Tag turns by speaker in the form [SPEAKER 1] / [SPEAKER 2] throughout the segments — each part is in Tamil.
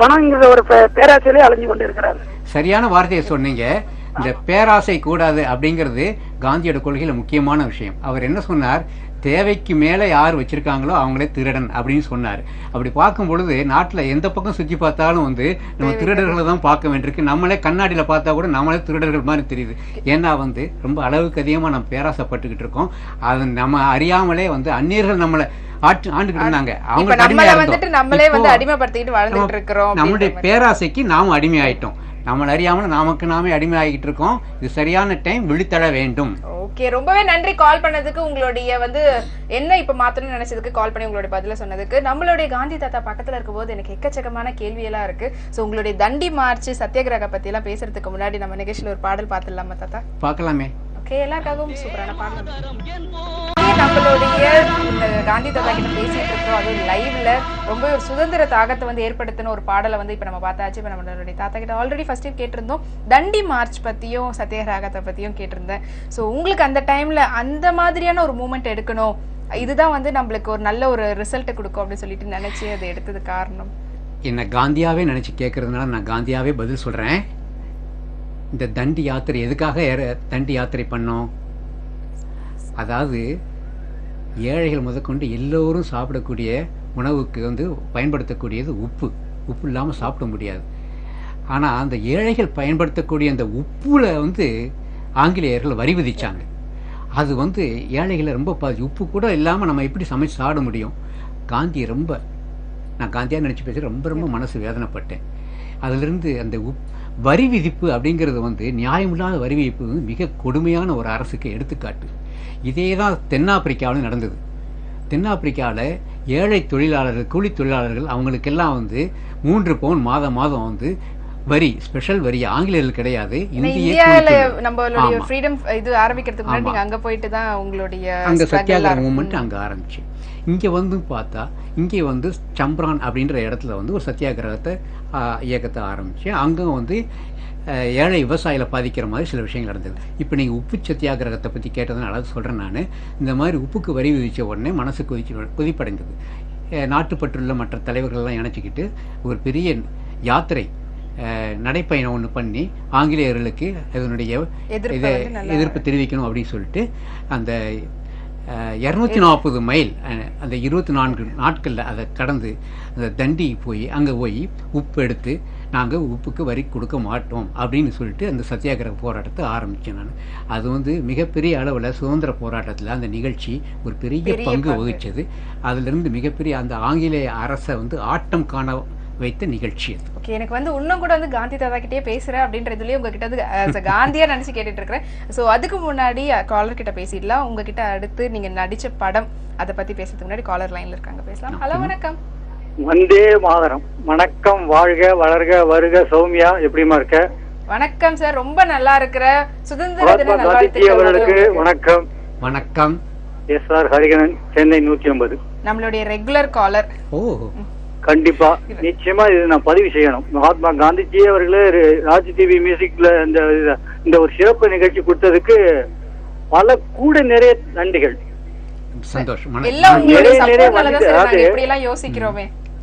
[SPEAKER 1] பணங்கிற ஒரு பேராசையிலே அலைஞ்சு கொண்டு இருக்கிறாரு.
[SPEAKER 2] சரியான வார்த்தையை சொன்னீங்க. இந்த பேராசை கூடாது அப்படிங்கிறது காந்தியோட கொள்கையில முக்கியமான விஷயம். அவர் என்ன சொன்னார், தேவைக்கு மேலே யார் வச்சிருக்காங்களோ அவங்களே திருடன் அப்படின்னு சொன்னார். அப்படி பார்க்கும் பொழுது நாட்டில் எந்த பக்கம் சுற்றி பார்த்தாலும் நம்ம திருடர்களை தான் பார்க்க வேண்டியிருக்கு. நம்மளே கண்ணாடியில் பார்த்தா கூட நம்மளே திருடர்கள் மாதிரி தெரியுது. ஏன்னா ரொம்ப அளவுக்கு அதிகமாக நம்ம பேராசைப்பட்டுக்கிட்டு இருக்கோம். அது நம்ம அறியாமலே அந்நியர்கள் நம்மளை ஆண்டுகிட்டு இருந்தாங்க. அவங்க நம்மளுடைய பேராசைக்கு நாம அடிமையாயிட்டோம். நம்மள அறியாமல் நமக்கு நாமே அடிமையாகிட்டு இருக்கோம். இது சரியான டைம், விழித்தட வேண்டும்.
[SPEAKER 3] ஓகே, ரொம்பவே நன்றி கால் பண்ணதுக்கு. உங்களுடைய என்ன இப்ப மாத்தணும்னு நினைச்சதுக்கு கால் பண்ணி உங்களுடைய பதில சொன்னதுக்கு. நம்மளுடைய காந்தி தாத்தா பக்கத்துல இருக்கும் போது எனக்கு எக்கச்சக்கமான கேள்வி எல்லாம் இருக்கு. சோ உங்களுடைய தண்டி மார்ச் சத்தியாகிரக பத்தி எல்லாம் பேசுறதுக்கு முன்னாடி நம்ம நிகழ்ச்சியில ஒரு பாடல் பாத்துடலாமா தாத்தா?
[SPEAKER 2] பார்க்கலாமே.
[SPEAKER 3] ஓகே, எல்லாருக்காகவும் சூப்பரான பாடல். நம்மளுடைய இந்த காந்தி தாத்தா கிட்ட பேசிட்டு இருக்கோம். அது லைவ்ல ரொம்ப ஒரு சுதந்திர தாகத்தை ஏற்படுத்தின ஒரு பாடலை இப்ப நம்ம பார்த்தாச்சு. இப்ப நம்மளுடைய தாத்தா கிட்ட ஆல்ரெடி ஃபர்ஸ்ட் கேட்டிருந்தோம், தண்டி மார்ச் பத்தியும் சத்தியாகிரகத்தை பத்தியும் கேட்டிருந்தேன். ஸோ உங்களுக்கு அந்த டைம்ல அந்த மாதிரியான ஒரு மூமெண்ட் எடுக்கணும், இதுதான் நம்மளுக்கு ஒரு நல்ல ஒரு ரிசல்ட் கொடுக்கும் அப்படின்னு சொல்லிட்டு நினைச்சு அதை எடுத்தது காரணம்
[SPEAKER 2] என்ன? காந்தியாவே நினைச்சு கேட்கறதுனால நான் காந்தியாவே பதில் சொல்றேன். இந்த தண்டி யாத்திரை எதுக்காக தண்டி யாத்திரை பண்ணோம்? அதாவது ஏழைகள் முதற்கொண்டு எல்லோரும் சாப்பிடக்கூடிய உணவுக்கு பயன்படுத்தக்கூடியது உப்பு. உப்பு இல்லாமல் சாப்பிட முடியாது. ஆனால் அந்த ஏழைகள் பயன்படுத்தக்கூடிய அந்த உப்புல ஆங்கிலேயர்கள் வரி விதிச்சாங்க. அது ஏழைகளை ரொம்ப உப்பு கூட இல்லாமல் நம்ம எப்படி சமைச்சு சாப்பிட முடியும்? காந்தி நான் காந்தியாக நினச்சி பேசி ரொம்ப மனசு வேதனைப்பட்டேன். அதிலிருந்து அந்த வரி விதிப்பு அப்படிங்கிறது நியாயமில்லாத வரி விதிப்பு மிக கொடுமையான ஒரு அரசுக்கு எடுத்துக்காட்டு. இதே தான் தென்னாப்பிரிக்காவில் நடந்தது. தென்னாப்பிரிக்காவில் ஏழை தொழிலாளர்கள், கூலி தொழிலாளர்கள், அவங்களுக்கெல்லாம் 3 பவுன் மாதம் வரி, ஸ்பெஷல் வரி. ஆங்கிலேயர்கள் கிடையாது. அங்க சத்தியாகிரக மூவ்மெண்ட் அங்க ஆரம்பிச்சு. இங்க பார்த்தா இங்கே சம்பரான் அப்படின்ற இடத்துல ஒரு சத்தியாகிரகத்தை இயக்கத்தை ஆரம்பிச்சு. அங்கே ஏழை விவசாயிகளை பாதிக்கிற மாதிரி சில விஷயங்கள் நடந்தது. இப்போ நீங்கள் உப்பு சத்தியாகிரகத்தை பற்றி கேட்டதுனால அதை சொல்கிறேன். நான் இந்த மாதிரி உப்புக்கு வரி விதித்த உடனே மனசு கொதிப்படைந்தது. நாட்டுப்பற்றுள்ள மற்ற தலைவர்கள்லாம் இணைச்சிக்கிட்டு ஒரு பெரிய யாத்திரை நடைப்பயணம் ஒன்று பண்ணி ஆங்கிலேயர்களுக்கு இதனுடைய எதிர்ப்பு தெரிவிக்கணும் அப்படின்னு சொல்லிட்டு அந்த 240 மைல் அந்த 24 நாட்களில் அதை கடந்து அந்த தண்டி போய் அங்கே போய் உப்பு எடுத்து நாங்கள் உப்புக்கு வரி கொடுக்க மாட்டோம் அப்படின்னு சொல்லிட்டு அந்த சத்தியாகிரக போராட்டத்தை ஆரம்பித்தேன் நான். அது மிகப்பெரிய அளவில் சுதந்திர போராட்டத்தில் அந்த நிகழ்ச்சி ஒரு பெரிய பங்கு வகித்தது. அதிலிருந்து மிகப்பெரிய அந்த ஆங்கிலேய அரசை ஆட்டம் காண வைத்த நிகழ்ச்சி அது.
[SPEAKER 3] ஓகே, எனக்கு இன்னும் கூட காந்தி தாத்தா கிட்டே பேசுறேன் அப்படின்றதுலயே உங்ககிட்ட காந்தியா நினைச்சு கேட்டுட்டு இருக்கிறேன். ஸோ அதுக்கு முன்னாடி காலர் கிட்ட பேசிடலாம். உங்ககிட்ட அடுத்து நீங்க நடிச்ச படம் அதை பத்தி பேசுறதுக்கு முன்னாடி காலர் லைன்ல இருக்காங்க, பேசலாம். ஹலோ, வணக்கம்.
[SPEAKER 4] வந்தே மாதரம். வணக்கம், வாழ்க வளர்க வருக. சௌமியா, எப்படிமா இருக்க?
[SPEAKER 3] வணக்கம் சார், ரொம்ப நல்லா இருக்கிற. சுதந்திர தின நல்வாழ்த்துக்களுக்கு.
[SPEAKER 4] வணக்கம்.
[SPEAKER 2] வணக்கம்.
[SPEAKER 4] எஸ்.ஆர். ஹரிகரன், சென்னை 150. நம்மளுடைய
[SPEAKER 3] ரெகுலர் காலர்.
[SPEAKER 4] ஓ, கண்டிப்பா நிச்சயமா இது நான் பதிவு செய்யணும். மகாத்மா காந்திஜி அவர்களே ராஜ் டிவி மியூசிக்ல இந்த ஒரு சிறப்பு நிகழ்ச்சி கொடுத்ததுக்கு பல கூட நிறைய நன்றிகள்.
[SPEAKER 2] சந்தோஷம்.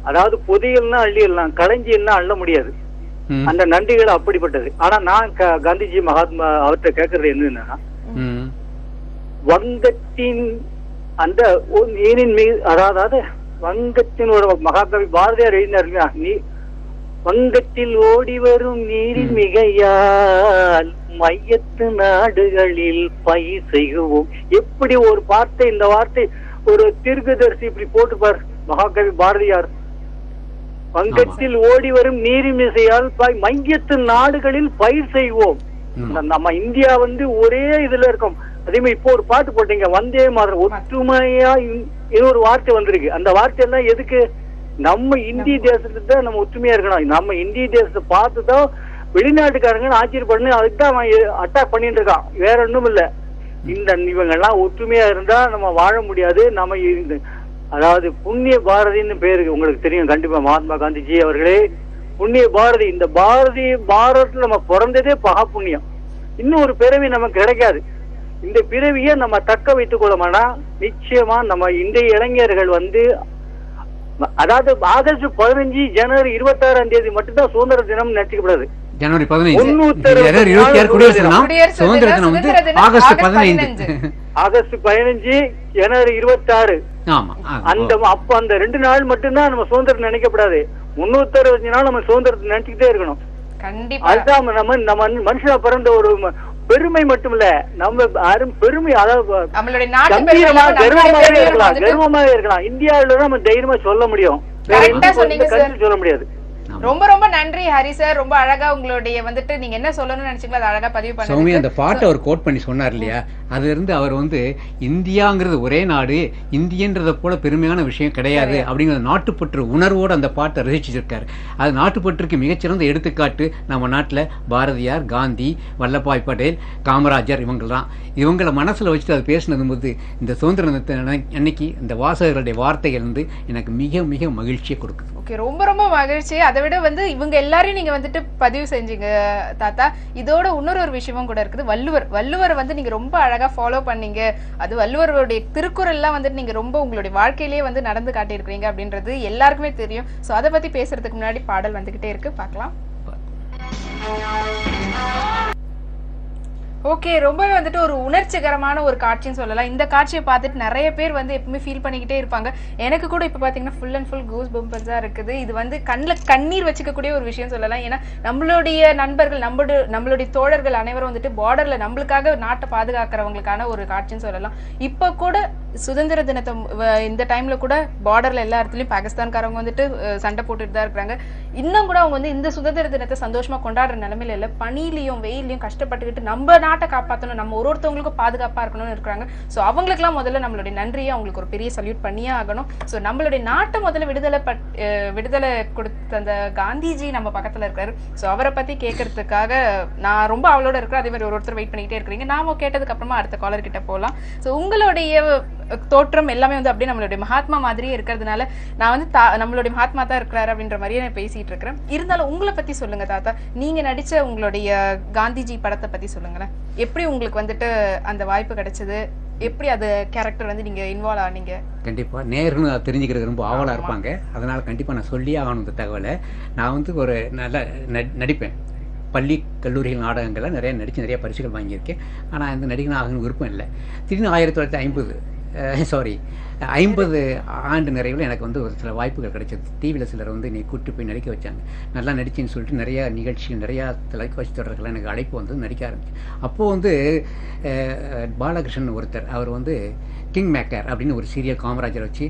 [SPEAKER 4] அதாவது பொதியல்னா அள்ளிடலாம், களஞ்சியல்னா அள்ள முடியாது. அந்த நன்றிகள் அப்படிப்பட்டது. ஆனா நான் காந்திஜி மகாத்மா அவர்கிட்ட கேட்கறது என்னன்னா, வங்கத்தின் அந்த நீரின் மீது, அதாவது வங்கத்தின் ஒரு மகாகவி பாரதியார் எழுதினார், நீ வங்கத்தில் ஓடி வரும் நீரின் மிகையால் மையத்து நாடுகளில் பயிர் செய்வோம். எப்படி ஒரு வார்த்தை, இந்த வார்த்தை ஒரு தீர்க்கதரிசி இப்படி போட்டுப்பார் மகாகவி பாரதியார். வங்கத்தில் ஓடி வரும் நீரின் மிகையால் மையத்து நாடுகளில் பயிர் செய்வோம். நம்ம இந்தியா ஒரே இதுல இருக்கோம். அதே மாதிரி இப்போ ஒரு பாட்டு போட்டீங்க, வந்தே மாதரம், ஒற்றுமையா இன்னொரு வார்த்தை வந்திருக்கு. அந்த வார்த்தை எல்லாம் எதுக்கு? நம்ம இந்திய தேசத்துக்கு தான் நம்ம ஒற்றுமையா இருக்கணும். நம்ம இந்திய தேசத்தை பார்த்துதான் வெளிநாட்டுக்காரங்க ஆச்சரியப்படணும். அதுக்கு தான் அவன் அட்டாக் பண்ணிட்டு இருக்கான், வேற ஒண்ணும் இல்ல. இவங்க எல்லாம் ஒற்றுமையா இருந்தா நம்ம வாழ முடியாது. நம்ம அதாவது புண்ணிய பாரதின்னு பேருக்கு உங்களுக்கு தெரியும் கண்டிப்பா, மகாத்மா காந்திஜி அவர்களே புண்ணிய பாரதி. இந்த பாரதத்துல நம்ம பிறந்ததே மகா புண்ணியம். இன்னும் ஒரு பிறவி நமக்கு கிடைக்காது. இந்த பிறவியை நம்ம தக்க வைத்துக் கொள்ளமானா நிச்சயமா நம்ம இன்றைய இளைஞர்கள் அதாவது ஆகஸ்ட் 15 ஜனவரி 26ஆம் தேதி மட்டும்தான் சுதந்திர தினம் நினைச்சுக்கப்படாது.
[SPEAKER 2] ஜனவரி 15
[SPEAKER 4] 366
[SPEAKER 2] குடியரசு தினம். சுதந்திர தினம் வந்து ஆகஸ்ட் 15.
[SPEAKER 4] ஆகஸ்ட் 15 ஜனவரி 26.
[SPEAKER 2] ஆமா.
[SPEAKER 4] அப்ப அந்த 2 நாள் மட்டும்தான் நம்ம சுதந்திரம் நினைக்கப்படாது. 365 நாள் நம்ம சுதந்திரத்தை நினைச்சுக்கிட்டே இருக்கணும்.
[SPEAKER 3] கண்டிப்பா.
[SPEAKER 4] அதுதான் நம்ம மனுஷனா பிறந்த ஒரு பெருமை மட்டும் இல்ல, நம்ம பெருமை. அதாவது கர்வமாவே இருக்கலாம். இந்தியாவில தான் நம்ம தைரியமா சொல்ல முடியும், வேற எந்த சொல்ல முடியாது.
[SPEAKER 3] ரொம்ப ரொம்ப நன்றி ஹரி சார். ரொம்ப அழகா உங்களுடைய வந்துட்டு நீங்க என்ன சொல்லணும்னு நினைச்சீங்களோ அதை அழகா பதிவு பண்ணீங்க.
[SPEAKER 2] சௌமி அந்த பாட்டை அவர் கோட் பண்ணி சொன்னார் இல்லையா, அது இருந்து அவர் வந்து இந்தியாங்கிறது ஒரே நாடு, இந்தியன்றத போல பெருமையான விஷயம் கிடையாது அப்படிங்கிற நாட்டுப்பற்று உணர்வோடு அந்த பாட்டை ரசிச்சிருக்காரு. அது நாட்டுப்பற்றுக்கு மிகச்சிறந்த எடுத்துக்காட்டு நம்ம நாட்டில் பாரதியார், காந்தி, வல்லபாய் பட்டேல், காமராஜர் இவங்களை மனசில் வச்சுட்டு அது பேசினது போது இந்த சுதந்திர அன்னைக்கு இந்த வாசகர்களுடைய வார்த்தைகள் வந்து எனக்கு மிக மிக மகிழ்ச்சியை கொடுக்குது.
[SPEAKER 3] ஓகே, ரொம்ப ரொம்ப மகிழ்ச்சி. அதை விட வந்து இவங்க எல்லாரையும் நீங்க வந்துட்டு பதிவு செஞ்சீங்க தாத்தா. இதோட இன்னொரு விஷயமும் கூட இருக்குது. வள்ளுவர் வந்து நீங்க ரொம்ப அழகா ஃபாலோ பண்ணீங்க. அது வள்ளுவருடைய திருக்குறள் எல்லாம் வந்துட்டு நீங்க ரொம்ப உங்களுடைய வாழ்க்கையிலேயே வந்து நடந்து காட்டியிருக்கிறீங்க அப்படின்றது எல்லாருக்குமே தெரியும். ஸோ அதை பத்தி பேசுறதுக்கு முன்னாடி பாடல் வந்துகிட்டே இருக்கு, பார்க்கலாம். ஓகே, ரொம்பவே வந்துட்டு ஒரு உணர்ச்சிகரமான ஒரு காட்சின்னு சொல்லலாம். இந்த காட்சியை பார்த்துட்டு நிறைய பேர் வந்து எப்பவுமே ஃபீல் பண்ணிக்கிட்டே இருப்பாங்க. எனக்கு கூட இப்போ பார்த்தீங்கன்னா ஃபுல் அண்ட் ஃபுல் கூஸ் பம்பர்ஸாக இருக்குது. இது வந்து கண்ணீர் வச்சுக்கக்கூடிய ஒரு விஷயம் சொல்லலாம். ஏன்னா நம்மளுடைய நண்பர்கள், நம்மளுடைய தோழர்கள் அனைவரும் வந்துட்டு பார்டரில் நம்மளுக்காக நாட்டை பாதுகாக்கிறவங்களுக்கான ஒரு காட்சின்னு சொல்லலாம். இப்போ கூட சுதந்திர தினத்தை இந்த டைம்ல கூட பார்டர்ல எல்லா இடத்துலயும் பாகிஸ்தான்காரவங்க வந்துட்டு சண்டை போட்டுட்டு தான் இருக்கிறாங்க. இன்னும் கூட அவங்க வந்து இந்த சுதந்திர தினத்தை சந்தோஷமா கொண்டாடுற நிலைமையில இல்ல, பனியிலையும் வெயிலையும் கஷ்டப்பட்டுக்கிட்டு நம்ம நாட்டை காப்பாற்றணும், நம்ம ஒருத்தவங்களுக்கும் பாதுகாப்பா இருக்கணும்னு இருக்கிறாங்க. ஸோ அவங்களுக்குலாம் முதல்ல நம்மளுடைய நன்றியை அவங்களுக்கு ஒரு பெரிய சல்யூட் பண்ணியே ஆகணும். ஸோ நம்மளுடைய நாட்டை முதல்ல விடுதலை கொடுத்த அந்த காந்திஜி நம்ம பக்கத்துல இருக்காரு. ஸோ அவரை பத்தி கேட்கறதுக்காக நான் ரொம்ப அவளோட இருக்கிறேன். அதே மாதிரி ஒருத்தர் வெயிட் பண்ணிக்கிட்டே இருக்கிறீங்க. நாம கேட்டதுக்கு அப்புறமா அடுத்த காலர் கிட்ட போகலாம். ஸோ உங்களுடைய தோற்றம் எல்லாமே வந்து அப்படியே நம்மளுடைய மகாத்மா மாதிரியே இருக்கிறதுனால நான் வந்து நம்மளுடைய மகாத்மா தான் இருக்கிறாரு அப்படின்ற மாதிரியே நான் பேசிட்டு இருக்கிறேன். இருந்தாலும் உங்களை பத்தி சொல்லுங்க தாத்தா. நீங்க நடிச்ச உங்களுடைய காந்திஜி படத்தை பத்தி சொல்லுங்களேன். எப்படி உங்களுக்கு வந்துட்டு அந்த வாய்ப்பு கிடைச்சது? எப்படி அது கேரக்டர் வந்து நீங்க இன்வால்வ் ஆனீங்க?
[SPEAKER 2] கண்டிப்பா நேர்னு தெரிஞ்சுக்கிறது ரொம்ப ஆவலா இருப்பாங்க. அதனால கண்டிப்பா நான் சொல்லியே ஆகணும் இந்த தகவலை. நான் வந்து ஒரு நல்ல நடிப்பேன். பள்ளி கல்லூரிகள் நாடகங்களில் நிறைய பரிசுகள் வாங்கியிருக்கேன். ஆனால் அந்த நடிகன் ஆகணும் விருப்பம் இல்லை. திடீர்னு 1950 ஆண்டு நிறைவில் எனக்கு வந்து ஒரு சில வாய்ப்புகள் கிடைச்சது. டிவியில் சிலர் வந்து நீ கூப்பிட்டு போய் நடிக்க வச்சாங்க. நல்லா நடிச்சின்னு சொல்லிட்டு நிறையா நிகழ்ச்சிகள், நிறையா தொலைக்காட்சி தொடர்கள் எனக்கு அழைப்பு வந்து நடிக்க ஆரம்பிச்சு. அப்போது வந்து பாலகிருஷ்ணன் ஒருத்தர், அவர் வந்து கிங் மேக்கர் அப்படின்னு ஒரு சீரியல் காமராஜரை வச்சு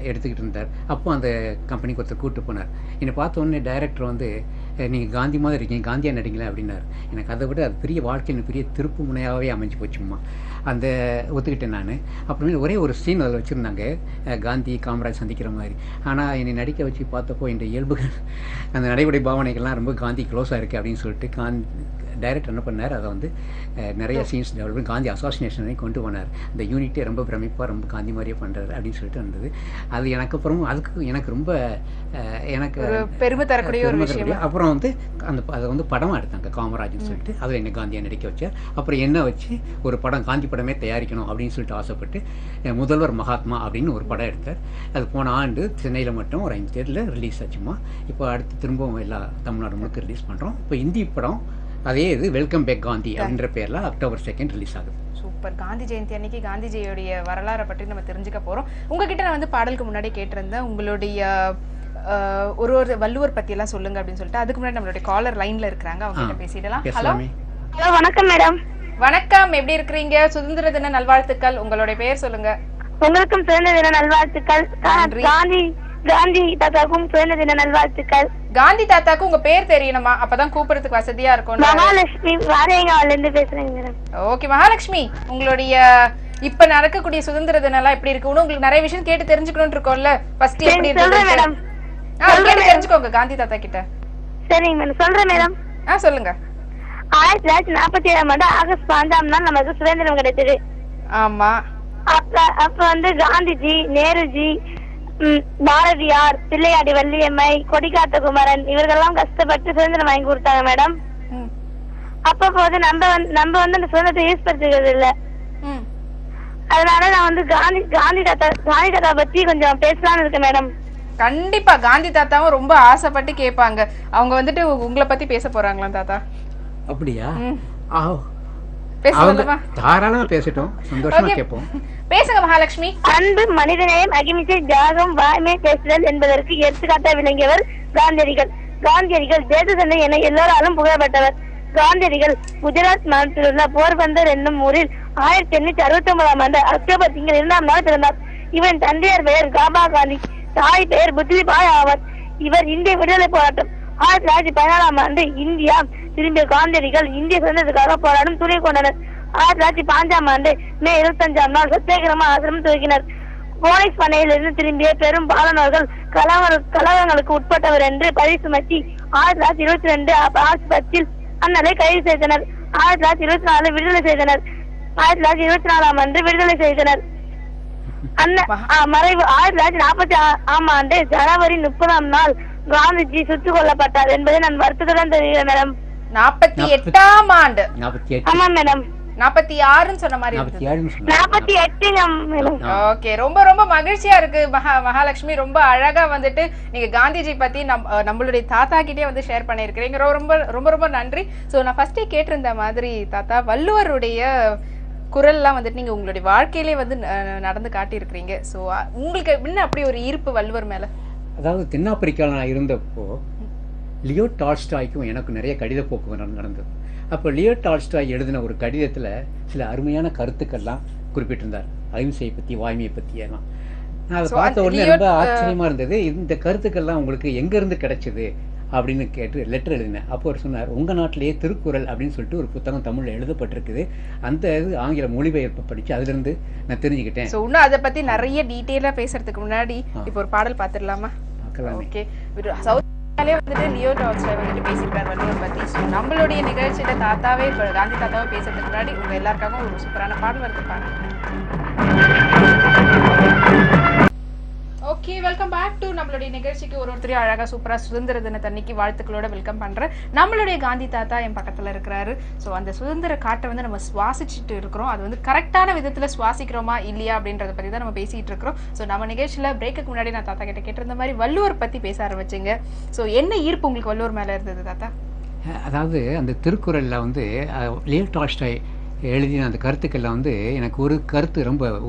[SPEAKER 2] எடுத்துக்கிட்டு இருந்தார். அப்போ அந்த கம்பெனிக்கு ஒருத்தர் கூப்பிட்டு போனார். என்னை பார்த்த உடனே டைரக்டர் வந்து நீங்கள் காந்தி மாதிரி இருக்கீங்க, காந்தியாக நடிங்களேன் அப்படின்னாரு. எனக்கு அதை விட அது பெரிய வாழ்க்கையின் பெரிய திருப்பு முனையாகவே அமைஞ்சு போச்சும்மா. அந்த ஒத்துக்கிட்டேன் நான். அப்புறமே ஒரே ஒரு சீன் அதில் வச்சுருந்தாங்க, காந்தி காமராஜ் சந்திக்கிற மாதிரி. ஆனால் என்னை நடிக்க வச்சு பார்த்தப்போ இந்த இயல்புகள், அந்த நடைமுறை பாவனைகள்லாம் ரொம்ப காந்தி க்ளோஸாக இருக்குது அப்படின்னு சொல்லிட்டு டைரக்டர் என்ன பண்ணார், அதை வந்து நிறைய சீன்ஸ் டெவலப் பண்ணி காந்தி அசோசினேஷனை கொண்டு போனார். இந்த யூனிட்டே ரொம்ப பிரமிப்பாக ரொம்ப காந்தி மாதிரியே பண்ணுறாரு அப்படின்னு சொல்லிட்டு இருந்தது. அது எனக்கு அப்புறம் அதுக்கு எனக்கு ரொம்ப எனக்கு
[SPEAKER 3] பெருமை தரக்கூடிய ஒரு விஷயம்.
[SPEAKER 2] அப்புறம் வந்து அதை வந்து படமாக எடுத்தாங்க காமராஜ்னு சொல்லிட்டு. அதில் என்ன காந்தியாக நடிக்க வச்சார். அப்புறம் என்ன வச்சு ஒரு படம், காந்தி படமே தயாரிக்கணும் அப்படின்னு சொல்லிட்டு ஆசைப்பட்டு முதல்வர் மகாத்மா அப்படின்னு ஒரு படம் எடுத்தார். அது போன ஆண்டு சென்னையில் மட்டும் ஒரு 5 தேதியில் ரிலீஸ் ஆச்சுமா. இப்போ அடுத்து திரும்பவும் எல்லா தமிழ்நாடு முழுக்க ரிலீஸ் பண்ணுறோம். இப்போ இந்தி படம் அதே இது வெல்கம் பேக் காந்தி அப்படின்ற பேர்ல October 2 ரிலீஸ் ஆகுது.
[SPEAKER 3] சூப்பர். காந்தி ஜெயந்தி அன்னைக்கு காந்திஜியோடைய வரலாறை பற்றி நம்ம தெரிஞ்சுக்க போறோம். உங்ககிட்ட நான் வந்து பாடலுக்கு முன்னாடி கேட்டிருந்தேன், உங்களுடைய ஒரு வள்ளுவர் பத்தி எல்லாம் சொல்லுங்க அப்படின்னு சொல்லிட்டு. அதுக்கு முன்னாடி நம்மளுடைய காலர் லைன்ல இருக்காங்க, அவங்க கிட்ட பேசிடலாம். ஹலோ
[SPEAKER 5] வணக்கம் மேடம்.
[SPEAKER 3] வணக்கம், எப்படி இருக்கிறீங்க? சுதந்திர தின நல்வாழ்த்துக்கள். உங்களுடைய பெயர் சொல்லுங்க.
[SPEAKER 5] உங்களுக்கும் சுதந்திர தின நல்வாழ்த்துக்கள். காந்தி தாத்தாக்கும் சுதந்திர தின நல்வாழ்த்துக்கள்.
[SPEAKER 3] காந்தி தாத்தாக்கு உங்க பேர் தெரியணுமா? அப்பதான் கூப்பிடுறதுக்கு வசதியா இருக்கும்.
[SPEAKER 5] மகாலட்சுமி வாரியங்காவில இருந்து பேசுறேங்க மேடம்.
[SPEAKER 3] ஓகே மகாலட்சுமி, உங்களுடைய இப்ப நடக்கக்கூடிய சுதந்திர தினம் எல்லாம் எப்படி இருக்கு? உங்களுக்கு நிறைய விஷயம் கேட்டு தெரிஞ்சுக்கணும்னு இருக்கோம்ல. ஃபர்ஸ்ட் எப்படி இருக்கு
[SPEAKER 5] மேடம்?
[SPEAKER 3] தெரிஞ்சுக்கோங்க காந்தி தாத்தா கிட்ட.
[SPEAKER 5] சரிங்க மேடம், சொல்றேன் மேடம்.
[SPEAKER 3] சொல்லுங்க.
[SPEAKER 5] 1947ஆம் ஆண்டு ஆகஸ்ட் 5ஆம் நாள் நமக்கு சுதந்திரம் கிடைச்சது.
[SPEAKER 3] ஆமா.
[SPEAKER 5] அப்ப வந்து காந்திஜி, நேருஜி, பாரதியார், பிள்ளையாடி வள்ளியம்மை, கொடிக்காத்த குமரன் இவர்களெல்லாம் கஷ்டப்பட்டு சுதந்திரம் வாங்கி கொடுத்தாங்க மேடம். அப்ப போது நம்ம வந்து அந்த சுதந்திரத்தை யூஸ் படுத்துக்கிறது இல்ல. அதனால நான் வந்து காந்தி தாத்தா பத்தி கொஞ்சம் பேசலாம்னு இருக்கேன் மேடம்.
[SPEAKER 3] கண்டிப்பா காந்தி தாத்தாவும் ரொம்ப ஆசைப்பட்டு கேட்பாங்க. அவங்க வந்துட்டு உங்களை பத்தி பேச போறாங்களா தாத்தா?
[SPEAKER 2] அப்படியா?
[SPEAKER 3] பேசலாமா?
[SPEAKER 2] தாராளமா பேசட்டும், சந்தோஷமா கேட்போம்.
[SPEAKER 3] பேசுங்க மகாலட்சுமி.
[SPEAKER 5] அன்பு, மனிதநேயம், அகிம்சை, தியாகம், வாய்மை பேசுதல் என்பதற்கு எடுத்துக்காட்டாக விளங்கியவர் காந்தியடிகள். காந்தியடிகள் தேச தந்தை என எல்லோராலும் புகழப்பட்டவர். காந்தியடிகள் குஜராத் மாநிலத்தில் உள்ள போர்பந்தர் என்னும் ஊரில் 1869 ஆண்டு அக்டோபர் திங்கள் 2ஆம் நாள் பிறந்தார். இவரின் தந்தையார் பெயர் காபா காந்தி, தாய் பெயர் புத்லிபாய் ஆவார். இவர் இந்திய விடுதலை போராட்டம் 1914 ஆண்டு இந்தியா திரும்பிய காந்தியடிகள் இந்திய சுதந்திரத்துக்காக போராடும் துணை கொண்டனர். 1905 ஆண்டு மே 25ஆம் நாள் சத்தியாகிரம ஆசிரமம் துவக்கினர். போனீஸ் பண்ணையிலிருந்து திரும்பிய பெரும் பாலனர்கள் கலவரங்களுக்கு உட்பட்டவர் என்று பழி சுமத்தி 1922 ஆகஸ்ட் 10 அண்ணலை கைது செய்தனர். 1924 விடுதலை செய்தனர். 1924 ஆண்டு விடுதலை செய்தனர். மறைவு 1946 ஆண்டு ஜனவரி 30ஆம் நாள் காந்திஜி சுட்டுக் கொல்லப்பட்டார் என்பதை நான் வருத்தத்துடன் தெரிவிக்கிறேன் மேடம்.
[SPEAKER 3] 48ஆம் ஆண்டு?
[SPEAKER 5] ஆமா மேடம்.
[SPEAKER 3] 46 சொன்ன மாதிரி
[SPEAKER 5] 48.
[SPEAKER 3] ஓகே, ரொம்ப ரொம்ப மகிழ்ச்சியா இருக்கு மகாலட்சுமி. ரொம்ப அழகா வந்துட்டு நீங்க காந்திஜி பத்தி நம்மளுடைய தாத்தா கிட்டே வந்து ஷேர் பண்ணிருக்கீங்க. ரொம்ப ரொம்ப ரொம்ப நன்றி. சோ நான் ஃபர்ஸ்டே கேட்டிருந்த மாதிரி தாத்தா, வள்ளுவருடைய குரல்லாம் வந்துட்டு நீங்க உங்களுடைய வாழ்க்கையிலே வந்து நடந்து காட்டி இருக்கிறீங்க. சோ உங்களுக்கு என்ன அப்படி ஒரு ஈர்ப்பு வள்ளுவர் மேல?
[SPEAKER 2] அதாவது தென்னாப்பிரிக்காவில் நான் இருந்தப்போ லியோ டால்ஸ்டாய்க்கும் எனக்கு நிறைய கடித போக்குவரத்து நடந்தது. அப்போ லியோ டால்ஸ்டாய் எழுதின ஒரு கடிதத்தில் சில அருமையான கருத்துக்கள்லாம் குறிப்பிட்டிருந்தார். அகிம்சையை பற்றி, வாய்மையை பற்றி எல்லாம். நான் அதை பார்த்த உடனே ரொம்ப ஆச்சரியமாக இருந்தது. இந்த கருத்துக்கள்லாம் உங்களுக்கு எங்கேருந்து கிடைச்சிது அப்படின்னு கேட்டு லெட்டர் எழுதினேன். அப்போ அவர் சொன்னார், உங்கள் நாட்டிலேயே திருக்குறள் அப்படின்னு சொல்லிட்டு ஒரு புத்தகம் தமிழில் எழுதப்பட்டிருக்குது, அந்த இது ஆங்கில மொழிபெயர்ப்பு படித்து அதுலேருந்து நான் தெரிஞ்சுக்கிட்டேன்.
[SPEAKER 3] ஸோ இன்னும் அதை பற்றி நிறைய டீட்டெயிலாக பேசுறதுக்கு முன்னாடி இப்போ ஒரு பாடல் பார்த்துடலாமா? ஓகே, சவுத்லேயே வந்துட்டு லியோ டால்ஸ்டாய் வந்துட்டு பேசியிருக்காரு வள்ளுவர் பற்றி. ஸோ நம்மளுடைய நிகழ்ச்சியில் தாத்தாவே காந்தி தாத்தாவே பேசுறதுக்கு முன்னாடி உங்கள் எல்லாருக்காகவும் ஒரு சூப்பரான பாடல் வருது பாருங்க. ஓகே, வெல்கம் பேக் டு நம்மளுடைய நிகழ்ச்சிக்கு. ஒருத்தரையும் அழகா சூப்பரா சுதந்திர தினத்தன்னைக்கு வாழ்த்துக்களோட வெல்கம் பண்றேன். நம்மளுடைய காந்தி தாத்தா என் பக்கத்துல இருக்கிறாரு. ஸோ அந்த சுதந்திர காட்டை வந்து நம்ம சுவாசிச்சுட்டு இருக்கிறோம். அது வந்து கரெக்டான விதத்துல சுவாசிக்கிறோமா இல்லையா அப்படின்றத பத்தி தான் நம்ம பேசிட்டு இருக்கிறோம். ஸோ நம்ம நிகழ்ச்சியில பிரேக்குக்கு முன்னாடி நான் தாத்தா கிட்ட கேட்டிருந்த மாதிரி வள்ளுவர் பத்தி பேச ஆரம்பிச்சுங்க. ஸோ என்ன ஈர்ப்பு உங்களுக்கு வள்ளுவர் மேல இருந்தது தாத்தா?
[SPEAKER 2] அதாவது அந்த திருக்குறள்ல வந்து லியோ டால்ஸ்டாய் எழுதின அந்த கருத்துக்களில் வந்து எனக்கு ஒரு கருத்து